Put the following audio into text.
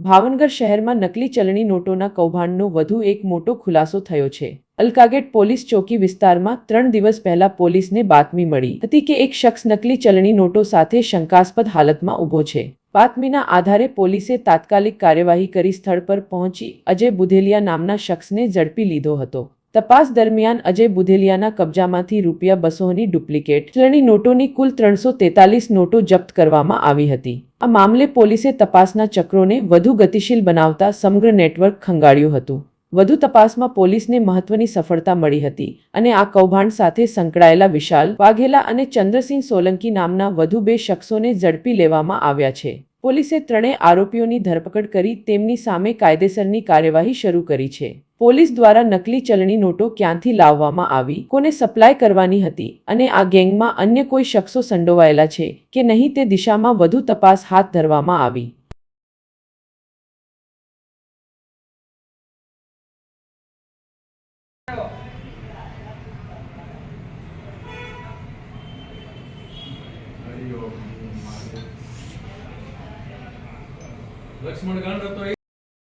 ભાવનગર શહેરમાં નકલી ચલણી નોટોના કૌભાંડનો વધુ એક મોટો ખુલાસો થયો છે। અલકાગેટ પોલીસ ચોકી વિસ્તારમાં 3 દિવસ પહેલા પોલીસને બાતમી મળી હતી કે એક શખ્સ નકલી ચલણી નોટો સાથે શંકાસ્પદ હાલતમાં ઊભો છે। બાતમીના આધારે પોલીસે તાત્કાલિક કાર્યવાહી કરી સ્થળ પર પહોંચી અજય બુધેલિયા નામના શખ્સને ઝડપી લીધો હતો। તપાસ દરમિયાન અજય બુધેલિયાના કબજામાંથી ₹200ની ડુપ્લિકેટ ચલણી નોટોની કુલ 343 નોટો જપ્ત કરવામાં આવી હતી। આ મામલે પોલીસે તપાસના ચક્રોને વધુ ગતિશીલ બનાવતા સમગ્ર નેટવર્ક ખંગાળ્યું હતું। વધુ તપાસમાં પોલીસને મહત્વની સફળતા મળી હતી અને આ કૌભાંડ સાથે સંકળાયેલા વિશાલ વાઘેલા અને ચંદ્રસિંહ સોલંકી નામના વધુ 2 શખ્સોને ઝડપી લેવામાં આવ્યા છે। પોલીસે ત્રણેય આરોપીઓની ધરપકડ કરી તેમની સામે કાયદેસરની કાર્યવાહી શરૂ કરી છે। પોલીસ દ્વારા નકલી ચલણી નોટો ક્યાંથી લાવવામાં આવી, કોને સપ્લાય કરવાની હતી અને આ ગેંગમાં અન્ય કોઈ શખ્સો સંડોવાયેલા છે કે નહીં તે દિશામાં વધુ તપાસ હાથ ધરવામાં આવી। લક્ષ્મણ ગાંડો તો